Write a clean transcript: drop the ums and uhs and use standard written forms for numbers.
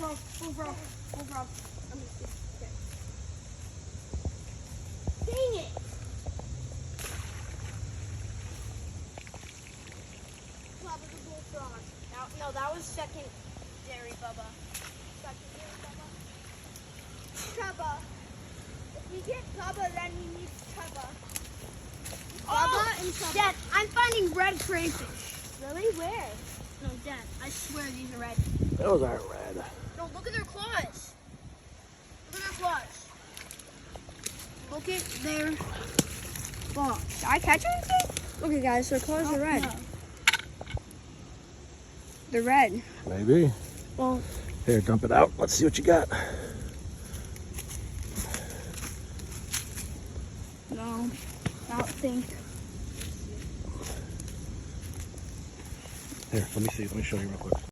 Bullfrog. Let me see. Okay. Dang it! Bubba the bullfrog. No, that was secondary, Bubba. Secondary, Bubba. Chubba. If we get Bubba, then we need Chubba. Bubba and Chubba. Dad, I'm finding red crayfish. Really? Where? No, Dad, I swear these are red. Those aren't red. No, look at their claws. Look at their claws. Look at their claws. Did I catch anything? Okay, guys, their claws are red. No. They're red. Maybe. Well, Here, dump it out. Let's see what you got. no, I don't think. Here, let me see. Let me show you real quick.